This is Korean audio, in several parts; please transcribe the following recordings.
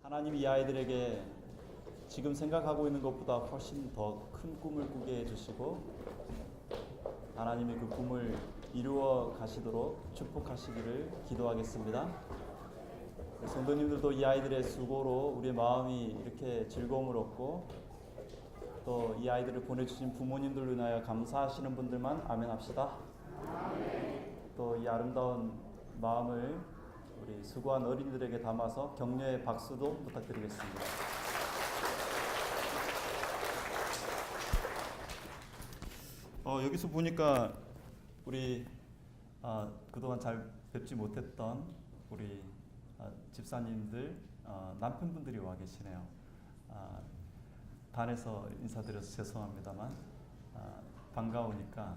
하나님이 이 아이들에게 지금 생각하고 있는 것보다 훨씬 더 큰 꿈을 꾸게 해주시고 하나님이 그 꿈을 이루어 가시도록 축복하시기를 기도하겠습니다. 성도님들도 이 아이들의 수고로 우리의 마음이 이렇게 즐거움을 얻고 또 이 아이들을 보내주신 부모님들로 인하여 감사하시는 분들만 아멘 합시다. 또 이 아름다운 마음을 우리 수고한 어린이들에게 담아서 격려의 박수도 부탁드리겠습니다. 여기서 보니까 우리 그동안 잘 뵙지 못했던 우리 집사님들 남편분들이 와 계시네요. 단에서 인사드려서 죄송합니다만 반가우니까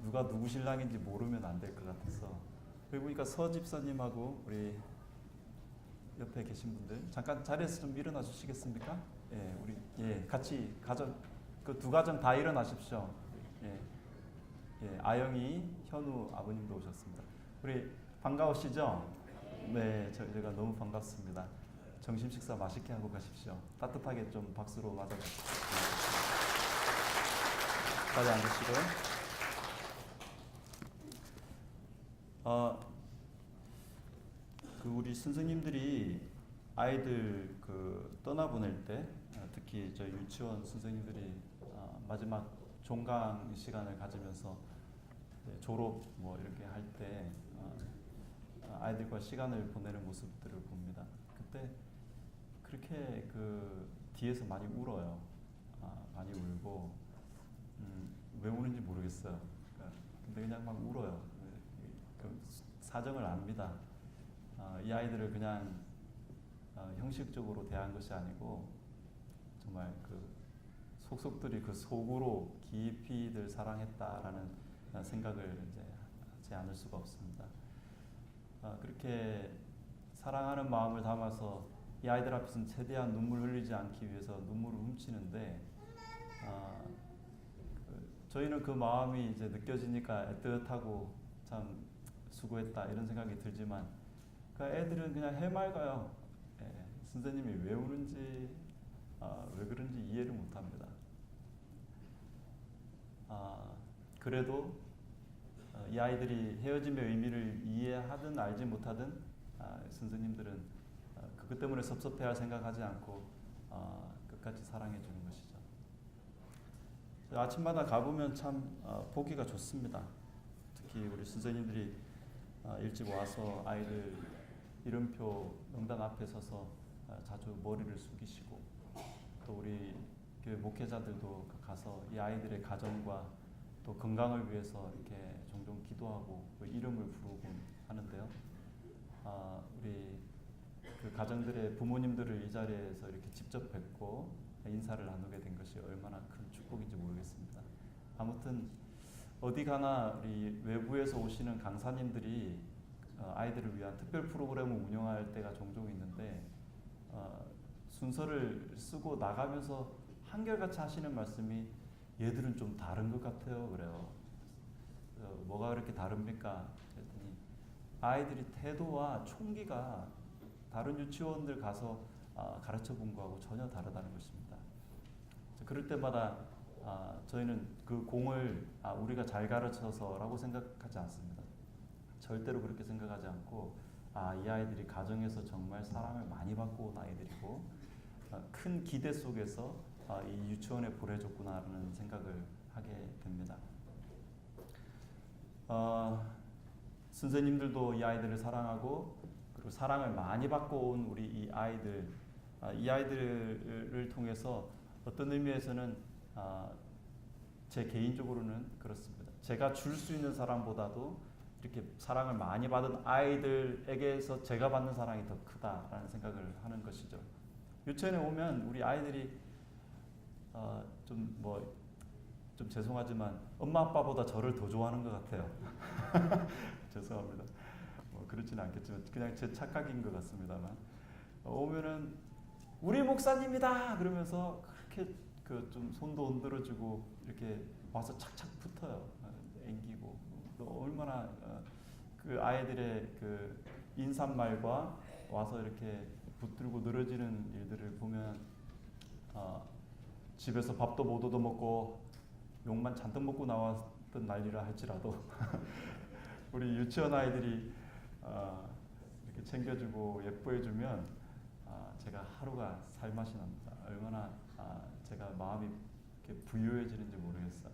누가 누구 신랑인지 모르면 안 될 것 같아서 그리고 보니까 서 집사님하고 우리 옆에 계신 분들 잠깐 자리에서 좀 일어나 주시겠습니까? 예, 우리 같이 가정 그 두 가정 다 일어나십시오. 아영이, 현우 아버님도 오셨습니다. 우리 반가우시죠? 네, 제가 너무 반갑습니다. 점심 식사 맛있게 하고 가십시오. 따뜻하게 좀 박수로 맞아주십시오. 자리 앉으시고요. 우리 선생님들이 아이들 떠나보낼 때 특히 저희 유치원 선생님들이 마지막 종강 시간을 가지면서 졸업 이렇게 할 때 아이들과 시간을 보내는 모습들을 봅니다. 그때 그렇게 뒤에서 많이 울어요. 많이 울고 왜 우는지 모르겠어요. 근데 그냥 막 울어요. 사정을 압니다. 이 아이들을 그냥 형식적으로 대한 것이 아니고 정말 속속들이 속으로 깊이들 사랑했다라는 생각을 이제 하지 않을 수가 없습니다. 그렇게 사랑하는 마음을 담아서 이 아이들 앞에서는 최대한 눈물 흘리지 않기 위해서 눈물을 훔치는데 저희는 그 마음이 이제 느껴지니까 애틋하고 참 수고했다 이런 생각이 들지만 애들은 그냥 해맑아요. 선생님이 왜 우는지 왜 그런지 이해를 못합니다. 그래도 이 아이들이 헤어짐의 의미를 이해하든 알지 못하든 선생님들은 그것 때문에 섭섭해할 생각하지 않고 끝까지 사랑해 주는 것이죠. 아침마다 가보면 참 보기가 좋습니다. 특히 우리 선생님들이 일찍 와서 아이들 이름표 명단 앞에 서서 자주 머리를 숙이시고 또 우리 교회 목회자들도 가서 이 아이들의 가정과 또 건강을 위해서 이렇게 종종 기도하고 이름을 부르고 하는데요. 우리 가정들의 부모님들을 이 자리에서 이렇게 직접 뵙고 인사를 나누게 된 것이 얼마나 큰 축복인지 모르겠습니다. 아무튼 어디 가나 우리 외부에서 오시는 강사님들이 아이들을 위한 특별 프로그램을 운영할 때가 종종 있는데 순서를 쓰고 나가면서 한결같이 하시는 말씀이 얘들은 좀 다른 것 같아요. 그래요. 뭐가 그렇게 다릅니까? 그랬더니 아이들이 태도와 총기가 다른 유치원들 가서 가르쳐 본 거하고 전혀 다르다는 것입니다. 그럴 때마다 저희는 그 공을 우리가 잘 가르쳐서라고 생각하지 않습니다. 절대로 그렇게 생각하지 않고 이 아이들이 가정에서 정말 사랑을 많이 받고 온 아이들이고 큰 기대 속에서 이 유치원에 보내줬구나라는 생각을 하게 됩니다. 선생님들도 이 아이들을 사랑하고 그리고 사랑을 많이 받고 온 우리 이 아이들을 통해서 어떤 의미에서는 제 개인적으로는 그렇습니다. 제가 줄 수 있는 사랑보다도 이렇게 사랑을 많이 받은 아이들에게서 제가 받는 사랑이 더 크다라는 생각을 하는 것이죠. 유치원에 오면 우리 아이들이 좀 죄송하지만 엄마 아빠보다 저를 더 좋아하는 것 같아요. 죄송합니다. 그렇지는 않겠지만 그냥 제 착각인 것 같습니다만 오면은 우리 목사님이다 그러면서 그렇게 좀 손도 흔들어주고 이렇게 와서 착착 붙어요. 앵기고 또 얼마나 그 아이들의 그 인사말과 와서 이렇게 붙들고 늘어지는 일들을 보면 집에서 밥도 못 얻어먹고 욕만 잔뜩 먹고 나왔던 난리라 할지라도 우리 유치원 아이들이 이렇게 챙겨주고 예뻐해주면 제가 하루가 살맛이 납니다. 얼마나 제가 마음이 이렇게 부유해지는지 모르겠어요.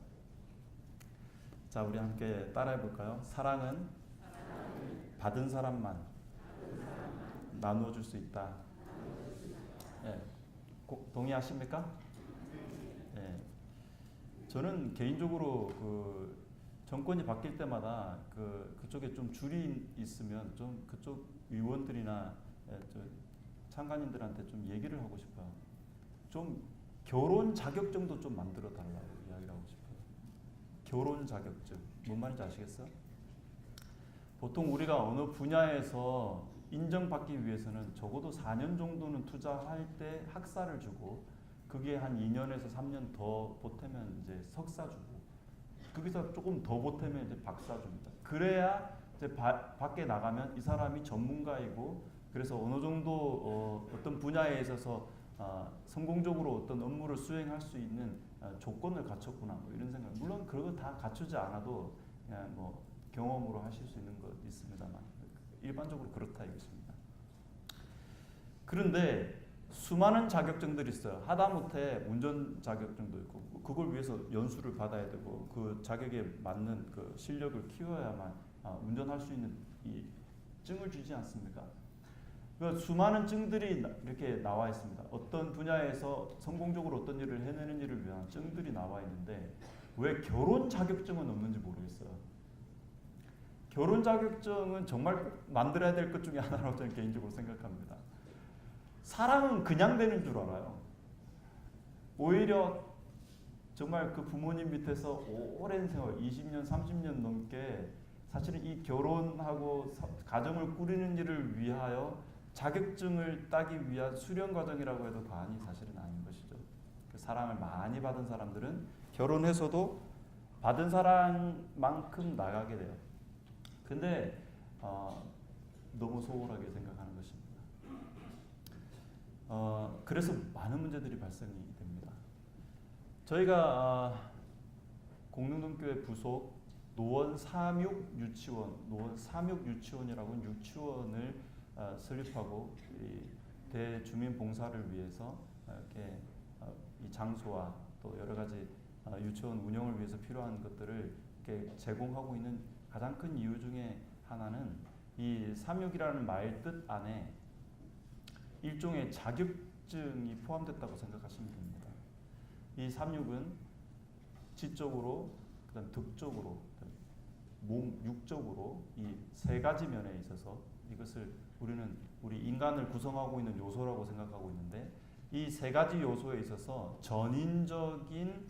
자, 우리 함께 따라해 볼까요? 사랑은 받은 사람만 나누어 줄 수 있다. 예, 동의하십니까? 예. 저는 개인적으로 그 정권이 바뀔 때마다 그쪽에 좀 줄이 있으면 좀 그쪽 의원들이나 참관인들한테 좀 얘기를 하고 싶어요. 좀 결혼 자격증도 좀 만들어 달라고 이야기를 하고 싶어요. 결혼 자격증. 뭔 말인지 아시겠어요? 보통 우리가 어느 분야에서 인정받기 위해서는 적어도 4년 정도는 투자할 때 학사를 주고 그게 한 2년에서 3년 더 보태면 이제 석사 주고 거기서 조금 더 보태면 이제 박사 줍니다. 그래야 이제 밖에 나가면 이 사람이 전문가이고 그래서 어느 정도 어떤 분야에 있어서 성공적으로 어떤 업무를 수행할 수 있는 조건을 갖췄구나 뭐 이런 생각. 물론 그거 다 갖추지 않아도 그냥 뭐 경험으로 하실 수 있는 것 있습니다만 일반적으로 그렇다 이것입니다. 그런데 수많은 자격증들이 있어요. 하다못해 운전 자격증도 있고 그걸 위해서 연수를 받아야 되고 그 자격에 맞는 그 실력을 키워야만 운전할 수 있는 이 증을 주지 않습니까? 그 수많은 증들이 이렇게 나와 있습니다. 어떤 분야에서 성공적으로 어떤 일을 해내는지를 위한 증들이 나와 있는데 왜 결혼 자격증은 없는지 모르겠어요. 결혼 자격증은 정말 꼭 만들어야 될 것 중에 하나라고 저는 개인적으로 생각합니다. 사랑은 그냥 되는 줄 알아요. 오히려 정말 그 부모님 밑에서 오랜 세월, 20년, 30년 넘게 사실은 이 결혼하고 가정을 꾸리는 일을 위하여 자격증을 따기 위한 수련 과정이라고 해도 과언이 사실은 아닌 것이죠. 그 사랑을 많이 받은 사람들은 결혼해서도 받은 사랑만큼 나가게 돼요. 근데 너무 소홀하게 생각하는 것입니다. 그래서 많은 문제들이 발생이 됩니다. 저희가 공릉동교회 부속 노원 삼육유치원이라고 유치원을 설립하고 이 대주민 봉사를 위해서 이렇게 이 장소와 또 여러 가지 유치원 운영을 위해서 필요한 것들을 이렇게 제공하고 있는 가장 큰 이유 중에 하나는 이 삼육이라는 말 뜻 안에 일종의 자격증이 포함됐다고 생각하시면 됩니다. 이 삼육은 지적으로, 그다음 덕적으로, 몸 육적으로 이 세 가지 면에 있어서 이것을 우리는 우리 인간을 구성하고 있는 요소라고 생각하고 있는데 이 세 가지 요소에 있어서 전인적인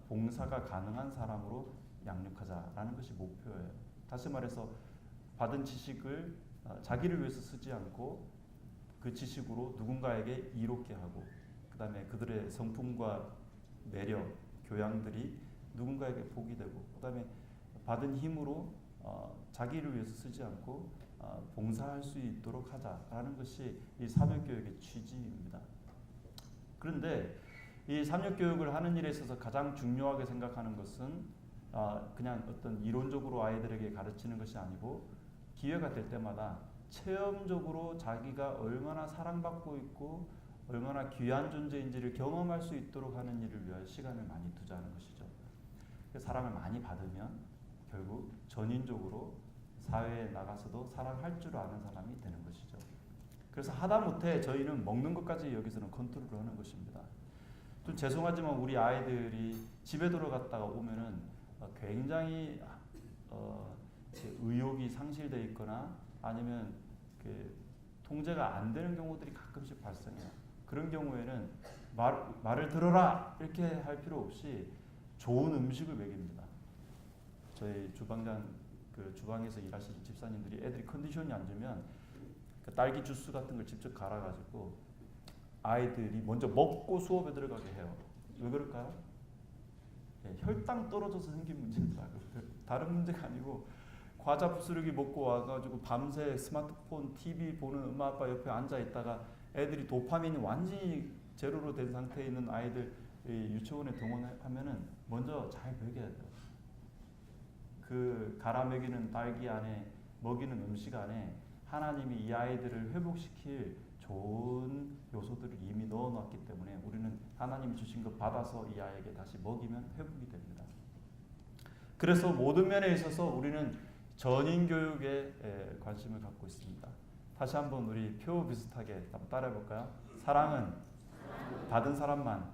봉사가 가능한 사람으로 양육하자라는 것이 목표예요. 다시 말해서 받은 지식을 자기를 위해서 쓰지 않고 그 지식으로 누군가에게 이롭게 하고 그 다음에 그들의 성품과 매력, 교양들이 누군가에게 복이 되고 그 다음에 받은 힘으로 자기를 위해서 쓰지 않고 봉사할 수 있도록 하자라는 것이 이 삼육교육의 취지입니다. 그런데 이 삼육교육을 하는 일에 있어서 가장 중요하게 생각하는 것은 그냥 어떤 이론적으로 아이들에게 가르치는 것이 아니고 기회가 될 때마다 체험적으로 자기가 얼마나 사랑받고 있고 얼마나 귀한 존재인지를 경험할 수 있도록 하는 일을 위하여 시간을 많이 투자하는 것이죠. 사랑을 많이 받으면 결국 전인적으로 사회에 나가서도 사랑할 줄 아는 사람이 되는 것이죠. 그래서 하다못해 저희는 먹는 것까지 여기서는 컨트롤을 하는 것입니다. 좀 죄송하지만 우리 아이들이 집에 들어갔다가 오면은 굉장히 의욕이 상실되어 있거나 아니면 통제가 안 되는 경우들이 가끔씩 발생해요. 그런 경우에는 말을 들어라 이렇게 할 필요 없이 좋은 음식을 먹입니다. 저희 주방에서 일하시는 집사님들이 애들이 컨디션이 안 좋으면 딸기 주스 같은 걸 직접 갈아가지고 아이들이 먼저 먹고 수업에 들어가게 해요. 왜 그럴까요? 혈당 떨어져서 생긴 문제입니다. 다른 문제가 아니고 과자 부스러기 먹고 와가지고 밤새 스마트폰, TV 보는 엄마 아빠 옆에 앉아 있다가 애들이 도파민이 완전히 제로로 된 상태에 있는 아이들 유치원에 등원하면은 먼저 잘 먹여야 돼요. 그 갈아 먹이는 딸기 안에, 먹이는 음식 안에 하나님이 이 아이들을 회복시킬 좋은 요소들을 이미 넣어놨기 때문에 우리는 하나님이 주신 것 받아서 이 아이에게 다시 먹이면 회복이 됩니다. 그래서 모든 면에 있어서 우리는 전인 교육에 관심을 갖고 있습니다. 다시 한번 우리 표 비슷하게 한번 따라해 볼까요? 사랑은 받은 사람만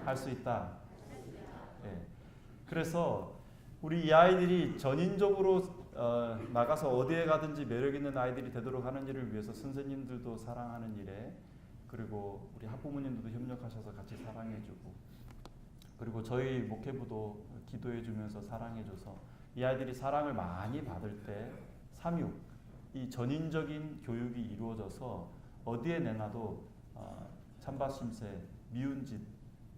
할 수 있다. 예. 그래서 우리 이 아이들이 전인적으로 나가서 어디에 가든지 매력 있는 아이들이 되도록 하는 일을 위해서 선생님들도 사랑하는 일에, 그리고 우리 학부모님들도 협력하셔서 같이 사랑해주고, 그리고 저희 목회부도 기도해주면서 사랑해줘서 이 아이들이 사랑을 많이 받을 때 삼육, 이 전인적인 교육이 이루어져서 어디에 내놔도 찬바심새, 미운 짓,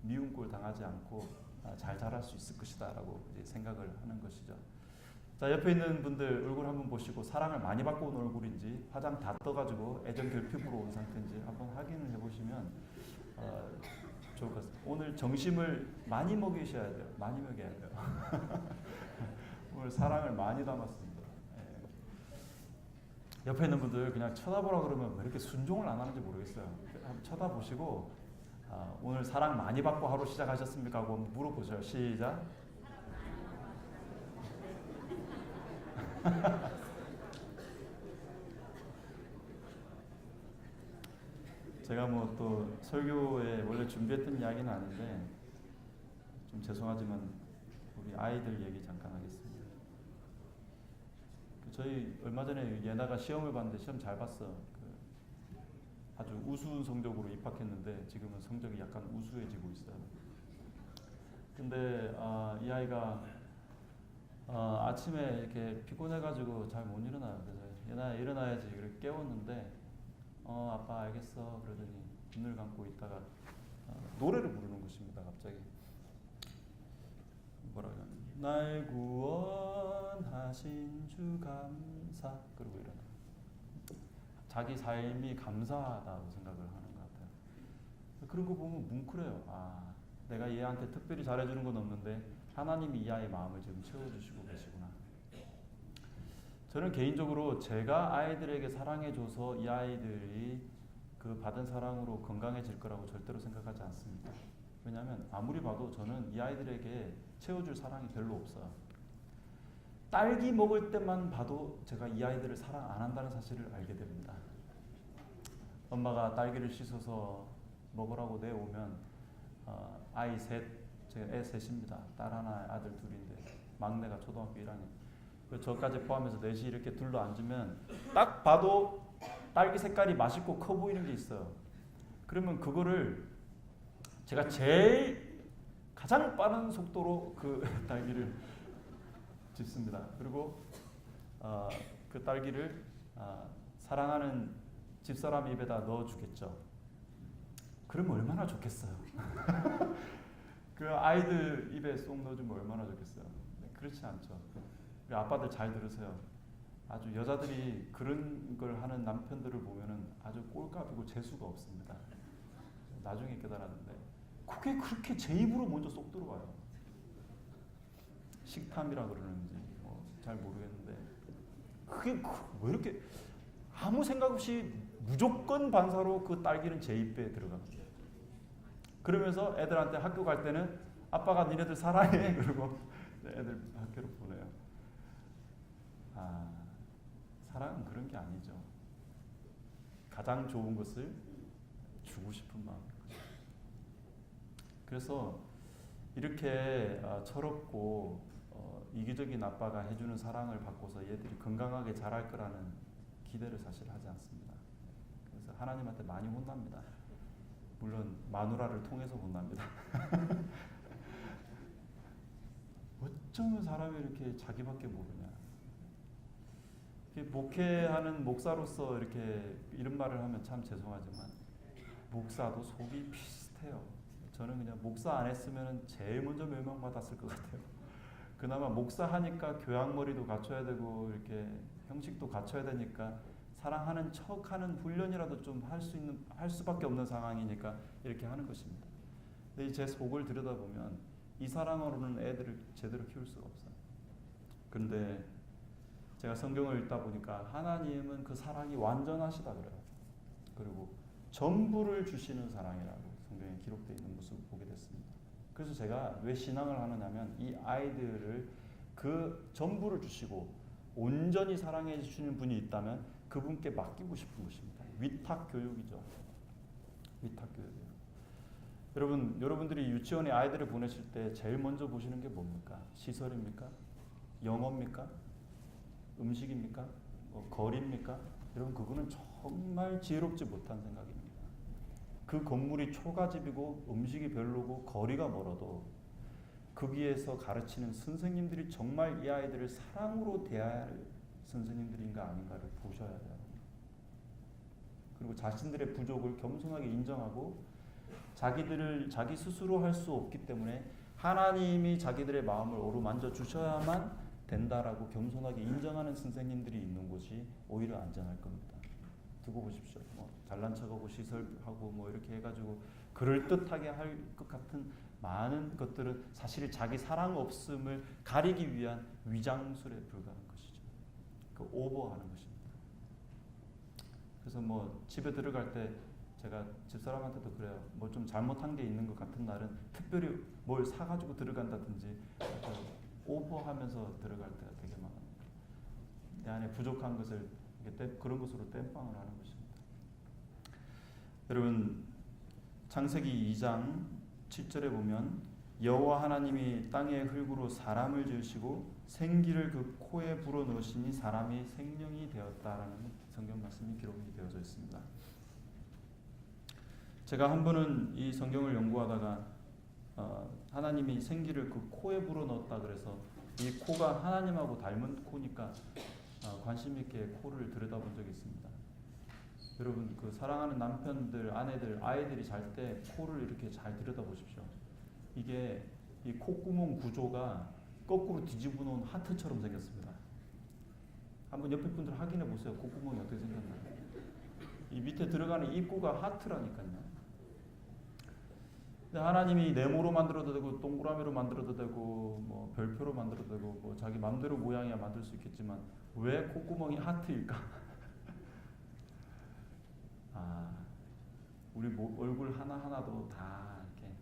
미운 꼴 당하지 않고 잘 자랄 수 있을 것이다 라고 생각을 하는 것이죠. 자, 옆에 있는 분들 얼굴 한번 보시고 사랑을 많이 받고 온 얼굴인지 화장 다 떠가지고 애정 결핍으로 온 상태인지 한번 확인을 해보시면 좋을 것 같습니다. 오늘 점심을 많이 먹이셔야 돼요. 많이 먹여야 돼요. 오늘 사랑을 많이 담았습니다. 예. 옆에 있는 분들 그냥 쳐다보라 그러면 왜 이렇게 순종을 안 하는지 모르겠어요. 한번 쳐다보시고 오늘 사랑 많이 받고 하루 시작하셨습니까? 하고 물어보세요. 시작. 제가 뭐 또 설교에 원래 준비했던 이야기는 아닌데 좀 죄송하지만 우리 아이들 얘기 잠깐 하겠습니다. 저희 얼마 전에 예나가 시험을 봤는데 시험 잘 봤어. 아주 우수한 성적으로 입학했는데 지금은 성적이 약간 우수해지고 있어요. 근데 이 아이가 아침에 이렇게 피곤해가지고 잘 못 일어나요. 그래서 얘나 일어나야지 이렇게 깨웠는데 아빠 알겠어 그러더니 눈을 감고 있다가 노래를 부르는 것입니다. 갑자기 뭐라고 하냐, 날 구원하신 주 감사, 그러고 일어나. 자기 삶이 감사하다고 생각을 하는 것 같아요. 그런 거 보면 뭉클해요. 내가 얘한테 특별히 잘해주는 건 없는데 하나님이 이 아이의 마음을 지금 채워주시고 계시구나. 저는 개인적으로 제가 아이들에게 사랑해줘서 이 아이들이 그 받은 사랑으로 건강해질 거라고 절대로 생각하지 않습니다. 왜냐하면 아무리 봐도 저는 이 아이들에게 채워줄 사랑이 별로 없어요. 딸기 먹을 때만 봐도 제가 이 아이들을 사랑 안 한다는 사실을 알게 됩니다. 엄마가 딸기를 씻어서 먹으라고 내오면 아이 셋, 제가 애 셋입니다. 딸 하나, 아들 둘인데 막내가 초등학교 1학년. 저까지 포함해서 넷이 이렇게 둘러 앉으면 딱 봐도 딸기 색깔이 맛있고 커 보이는 게 있어요. 그러면 그거를 제가 제일 가장 빠른 속도로 그 딸기를 짚습니다. 그리고 그 딸기를 사랑하는 집사람 입에다 넣어주겠죠. 그러면 얼마나 좋겠어요. 그 아이들 입에 쏙 넣어주면 얼마나 좋겠어요. 그렇지 않죠. 우리 아빠들 잘 들으세요. 아주 여자들이 그런 걸 하는 남편들을 보면은 아주 꼴값이고 재수가 없습니다. 나중에 깨달았는데 그게 그렇게 제 입으로 먼저 쏙 들어와요. 식탐이라 그러는지 잘 모르겠는데 그게 왜 이렇게 아무 생각 없이 무조건 반사로 그 딸기는 제 입에 들어갑니다. 그러면서 애들한테 학교 갈 때는 아빠가 니네들 사랑해 그러고 애들 학교로 보내요. 사랑은 그런 게 아니죠. 가장 좋은 것을 주고 싶은 마음. 그래서 이렇게 철없고 이기적인 아빠가 해주는 사랑을 받고서 얘들이 건강하게 자랄 거라는 기대를 사실 하지 않습니다. 그래서 하나님한테 많이 혼납니다. 물론 마누라를 통해서 혼납니다. 어쩌면 사람이 이렇게 자기밖에 모르냐. 목회하는 목사로서 이렇게 이런 말을 하면 참 죄송하지만 목사도 속이 비슷해요. 저는 그냥 목사 안 했으면 제일 먼저 멸망받았을 것 같아요. 그나마 목사하니까 교양머리도 갖춰야 되고 이렇게 형식도 갖춰야 되니까 사랑하는 척하는 훈련이라도 좀 할 수밖에 없는 상황이니까 이렇게 하는 것입니다. 근데 제 속을 들여다보면 이 사랑으로는 애들을 제대로 키울 수가 없어요. 그런데 제가 성경을 읽다 보니까 하나님은 그 사랑이 완전하시다 그래요. 그리고 전부를 주시는 사랑이라고 성경에 기록되어 있는 모습을 보게 됐습니다. 그래서 제가 왜 신앙을 하느냐면 이 아이들을 그 전부를 주시고 온전히 사랑해 주시는 분이 있다면 그분께 맡기고 싶은 것입니다. 위탁 교육이죠. 위탁 교육이에요. 여러분들이 유치원에 아이들을 보내실 때 제일 먼저 보시는 게 뭡니까? 시설입니까? 영어입니까? 음식입니까? 거리입니까? 여러분 그거는 정말 지혜롭지 못한 생각입니다. 그 건물이 초가집이고 음식이 별로고 거리가 멀어도 거기에서 가르치는 선생님들이 정말 이 아이들을 사랑으로 대해야 할 선생님들인가 아닌가를 보셔야 돼요. 그리고 자신들의 부족을 겸손하게 인정하고 자기 스스로 할 수 없기 때문에 하나님이 자기들의 마음을 어루만져 주셔야만 된다라고 겸손하게 인정하는 선생님들이 있는 곳이 오히려 안전할 겁니다. 두고 보십시오. 잘난 척하고 시설하고 이렇게 해가지고 그럴듯하게 할 것 같은 많은 것들은 사실 자기 사랑 없음을 가리기 위한 위장술에 불과한 것이죠. 그 오버하는 것입니다. 그래서 집에 들어갈 때 제가 집사람한테도 그래요. 좀 잘못한 게 있는 것 같은 날은 특별히 뭘 사가지고 들어간다든지 오버하면서 들어갈 때가 되게 많습니다. 내 안에 부족한 것을 그런 것으로 땜빵을 하는 것입니다. 여러분 창세기 2장 7절에 보면 여호와 하나님이 땅의 흙으로 사람을 지으시고 생기를 그 코에 불어넣으시니 사람이 생명이 되었다라는 성경 말씀이 기록이 되어져 있습니다. 제가 한 번은 이 성경을 연구하다가 하나님이 생기를 그 코에 불어넣었다 그래서 이 코가 하나님하고 닮은 코니까 관심 있게 코를 들여다본 적이 있습니다. 여러분 그 사랑하는 남편들, 아내들, 아이들이 잘 때 코를 이렇게 잘 들여다보십시오. 이게 이 콧구멍 구조가 거꾸로 뒤집어 놓은 하트처럼 생겼습니다. 한번 옆에 분들 확인해 보세요. 콧구멍이 어떻게 생겼나요? 이 밑에 들어가는 입구가 하트라니까요. 하나님이 네모로 만들어도 되고 동그라미로 만들어도 되고 별표로 만들어도 되고 자기 마음대로 모양이야 만들 수 있겠지만 왜 콧구멍이 하트일까? 우리 얼굴 하나하나도 다 이렇게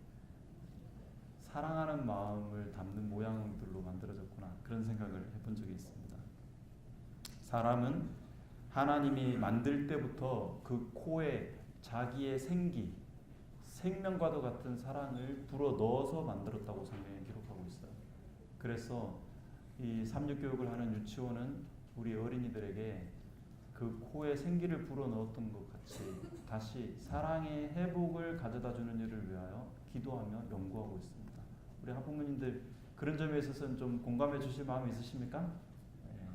사랑하는 마음을 담는 모양들로 만들어졌구나 그런 생각을 해본 적이 있습니다. 사람은 하나님이 만들 때부터 그 코에 자기의 생명과도 같은 사랑을 불어넣어서 만들었다고 성경에 기록하고 있어요. 그래서 이 삼육교육을 하는 유치원은 우리 어린이들에게 그 코에 생기를 불어넣었던 것 같이 다시 사랑의 회복을 가져다주는 일을 위하여 기도하며 연구하고 있습니다. 우리 학부모님들 그런 점에 있어서는 좀 공감해 주실 마음이 있으십니까? 네,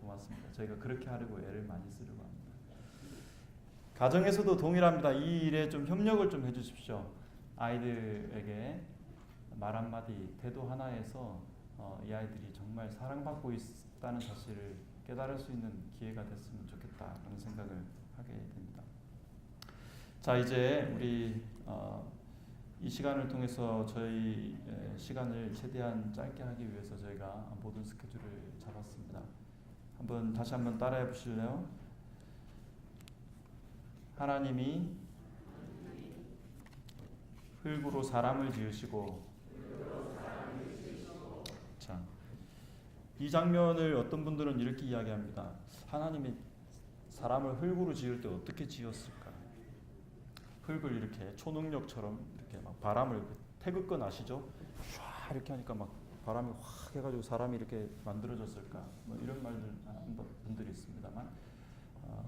고맙습니다. 저희가 그렇게 하려고 애를 많이 쓰려고 합니다. 가정에서도 동일합니다. 이 일에 좀 협력을 좀 해주십시오. 아이들에게 말 한마디, 태도 하나에서 이 아이들이 정말 사랑받고 있다는 사실을 깨달을 수 있는 기회가 됐으면 좋겠다라는 생각을 하게 됩니다. 자, 이제 우리 이 시간을 통해서 저희 시간을 최대한 짧게 하기 위해서 저희가 모든 스케줄을 잡았습니다. 다시 한번 따라해 보실래요? 하나님이 흙으로 사람을 지으시고 자, 이 장면을 어떤 분들은 이렇게 이야기합니다. 하나님이 사람을 흙으로 지을 때 어떻게 지었을까? 흙을 이렇게 초능력처럼 이렇게 막 바람을 태극권 아시죠? 쫙 이렇게 하니까 막 바람이 확 해가지고 사람이 이렇게 만들어졌을까? 이런 말들 하는 분들이 있습니다만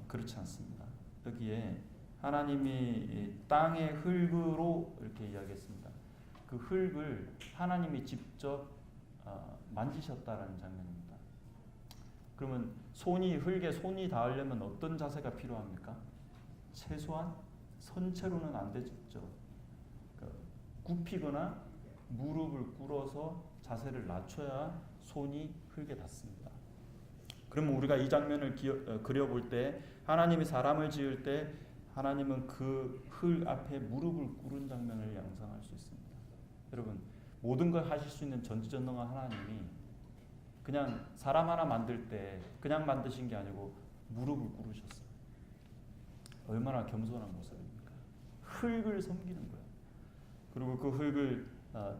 그렇지 않습니다. 여기에 하나님이 땅의 흙으로 이렇게 이야기했습니다. 그 흙을 하나님이 직접 만지셨다라는 장면입니다. 그러면 흙에 손이 닿으려면 어떤 자세가 필요합니까? 최소한 선체로는 안 되죠. 굽히거나 무릎을 꿇어서 자세를 낮춰야 손이 흙에 닿습니다. 그러면 우리가 이 장면을 그려볼 때 하나님이 사람을 지을 때 하나님은 그 흙 앞에 무릎을 꿇은 장면을 양상할 수 있습니다. 여러분, 모든 걸 하실 수 있는 전지전능한 하나님이 그냥 사람 하나 만들 때 그냥 만드신 게 아니고 무릎을 꿇으셨어요. 얼마나 겸손한 모습입니까? 흙을 섬기는 거예요. 그리고 그 흙을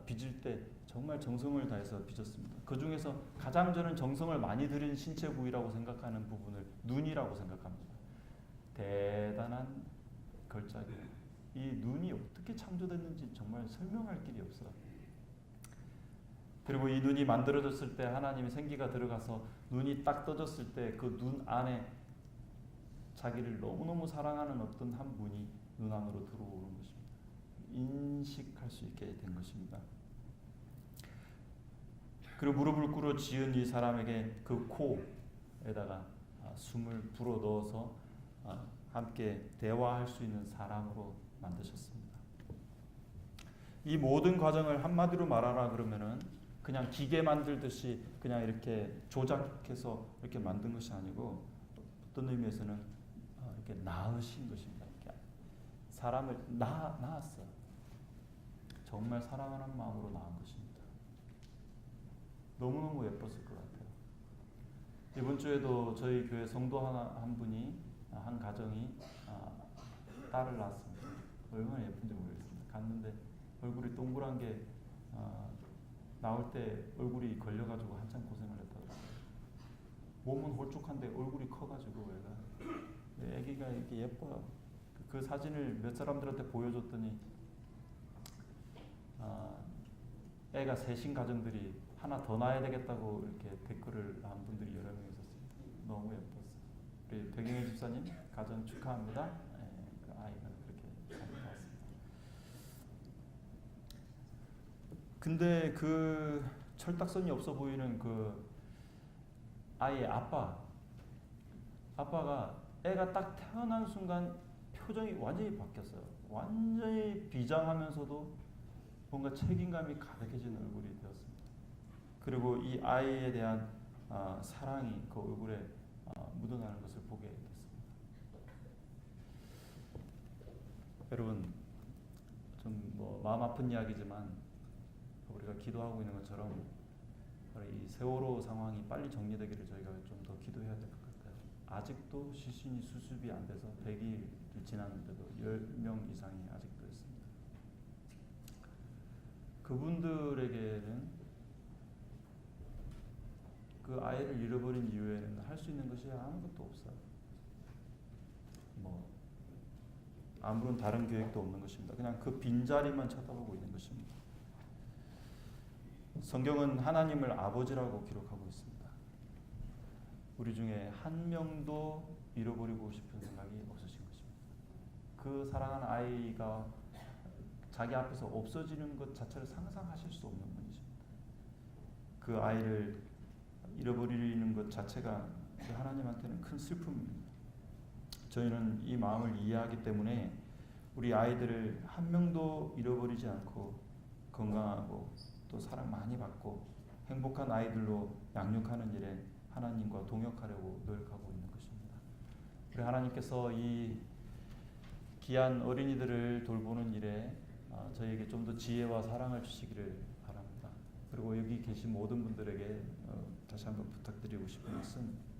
빚을 때 정말 정성을 다해서 빚었습니다. 그 중에서 가장 저는 정성을 많이 들인 신체 부위라고 생각하는 부분을 눈이라고 생각합니다. 대단한 걸작이에요. 이 눈이 어떻게 창조됐는지 정말 설명할 길이 없어요. 그리고 이 눈이 만들어졌을 때 하나님이 생기가 들어가서 눈이 딱 떠졌을 때 그 눈 안에 자기를 너무너무 사랑하는 어떤 한 분이 눈 안으로 들어오는 것입니다. 인식할 수 있게 된 것입니다. 그리고 무릎을 꿇어 지은 이 사람에게 그 코에다가 숨을 불어 넣어서 함께 대화할 수 있는 사람으로 만드셨습니다. 이 모든 과정을 한마디로 말하라 그러면은 그냥 기계 만들듯이 그냥 이렇게 조작해서 이렇게 만든 것이 아니고 어떤 의미에서는 이렇게 낳으신 것입니다. 이렇게 사람을 낳았어요. 정말 사랑하는 마음으로 낳은 것입니다. 너무너무 예뻤을 것 같아요. 이번 주에도 저희 교회 성도 한 분이 한 가정이 딸을 낳았습니다. 얼마나 예쁜지 모르겠습니다. 갔는데 얼굴이 동그란 게 나올 때 얼굴이 걸려가지고 한참 고생을 했다고. 몸은 홀쭉한데 얼굴이 커가지고 애기가 이렇게 예뻐요. 그 사진을 몇 사람들한테 보여줬더니 애가 셋인 가정들이 하나 더 낳아야 되겠다고 이렇게 댓글을 한 분들이 여러 명 있었습니다. 너무 예뻤어요. 우리 백영애 집사님 가정 축하합니다. 그 아이가 그렇게 잘 나왔습니다. 근데 그 철딱선이 없어 보이는 그 아이의 아빠가 애가 딱 태어난 순간 표정이 완전히 바뀌었어요. 완전히 비장하면서도 뭔가 책임감이 가득해진 얼굴이 되었습니다. 그리고 이 아이에 대한 사랑이 그 얼굴에 묻어나는 것을 보게 됐습니다. 여러분, 좀 뭐 마음 아픈 이야기지만 우리가 기도하고 있는 것처럼 이 세월호 상황이 빨리 정리되기를 저희가 좀 더 기도해야 될 것 같아요. 아직도 시신이 수습이 안 돼서 100일이 지났는데도 10명 이상이 아직도 있습니다. 그분들에게는 그 아이를 잃어버린 이후에는 할 수 있는 것이 아무것도 없어요. 뭐 아무런 다른 계획도 없는 것입니다. 그냥 그 빈자리만 쳐다보고 있는 것입니다. 성경은 하나님을 아버지라고 기록하고 있습니다. 우리 중에 한 명도 잃어버리고 싶은 생각이 없으신 것입니다. 그 사랑하는 아이가 자기 앞에서 없어지는 것 자체를 상상하실 수 없는 분이십니다. 그 아이를 잃어버리는 것 자체가 하나님한테는 큰 슬픔입니다. 저희는 이 마음을 이해하기 때문에 우리 아이들을 한 명도 잃어버리지 않고 건강하고 또 사랑 많이 받고 행복한 아이들로 양육하는 일에 하나님과 동역하려고 노력하고 있는 것입니다. 우리 하나님께서 이 귀한 어린이들을 돌보는 일에 저희에게 좀 더 지혜와 사랑을 주시기를 바랍니다. 그리고 여기 계신 모든 분들에게 다시 한번 부탁드리고 싶은 것은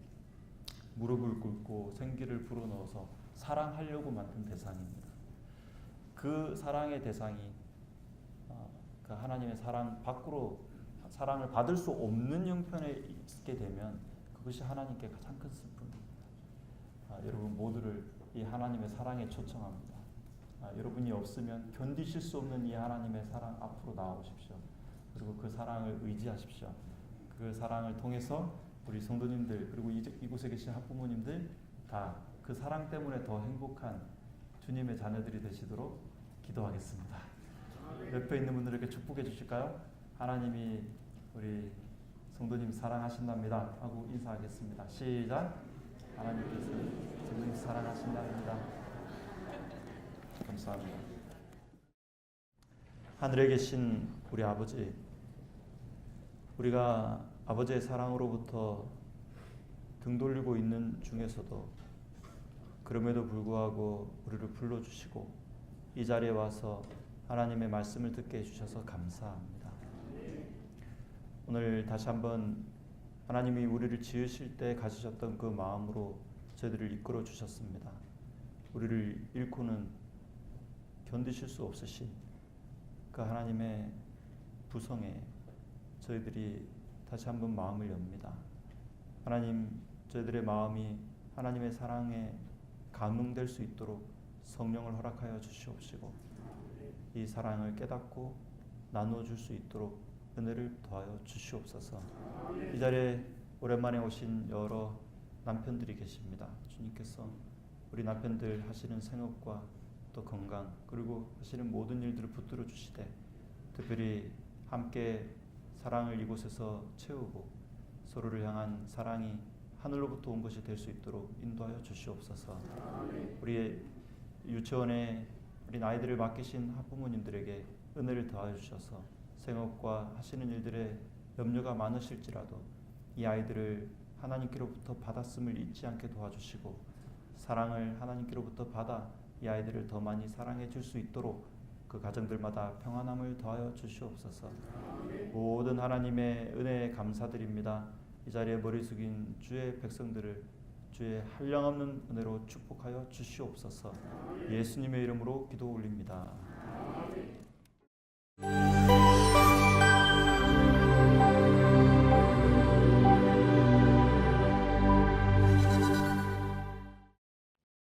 무릎을 꿇고 생기를 불어넣어서 사랑하려고 만든 대상입니다. 그 사랑의 대상이 그 하나님의 사랑 밖으로 사랑을 받을 수 없는 형편에 있게 되면 그것이 하나님께 가장 큰 슬픔입니다. 여러분 모두를 이 하나님의 사랑에 초청합니다. 여러분이 없으면 견디실 수 없는 이 하나님의 사랑 앞으로 나아오십시오. 그리고 그 사랑을 의지하십시오. 그 사랑을 통해서 우리 성도님들 그리고 이곳에 계신 학부모님들 다 그 사랑 때문에 더 행복한 주님의 자녀들이 되시도록 기도하겠습니다. 옆에 있는 분들에게 축복해 주실까요? 하나님이 우리 성도님 사랑하신답니다 하고 인사하겠습니다. 시작. 하나님께서 성도님 사랑하신답니다. 감사합니다. 하늘에 계신 우리 아버지, 우리가 아버지의 사랑으로부터 등 돌리고 있는 중에서도 그럼에도 불구하고 우리를 불러주시고 이 자리에 와서 하나님의 말씀을 듣게 해주셔서 감사합니다. 오늘 다시 한번 하나님이 우리를 지으실 때 가지셨던 그 마음으로 저희들을 이끌어 주셨습니다. 우리를 잃고는 견디실 수 없으신 그 하나님의 부성에 저희들이 다시 한번 마음을 엽니다. 하나님, 저희들의 마음이 하나님의 사랑에 감흥될 수 있도록 성령을 허락하여 주시옵시고 이 사랑을 깨닫고 나누어 줄 수 있도록 은혜를 더하여 주시옵소서. 이 자리에 오랜만에 오신 여러 남편들이 계십니다. 주님께서 우리 남편들 하시는 생업과 또 건강 그리고 하시는 모든 일들을 붙들어 주시되 특별히 함께 사랑을 이곳에서 채우고 서로를 향한 사랑이 하늘로부터 온 것이 될 수 있도록 인도하여 주시옵소서. 우리 유치원에 우리 아이들을 맡기신 학부모님들에게 은혜를 더하여 주셔서 생업과 하시는 일들에 염려가 많으실지라도 이 아이들을 하나님께로부터 받았음을 잊지 않게 도와주시고 사랑을 하나님께로부터 받아 이 아이들을 더 많이 사랑해 줄 수 있도록 그 가정들마다 평안함을 더하여 주시옵소서. 모든 하나님의 은혜에 감사드립니다. 이 자리에 머리 숙인 주의 백성들을 주의 한량없는 은혜로 축복하여 주시옵소서. 예수님의 이름으로 기도 올립니다.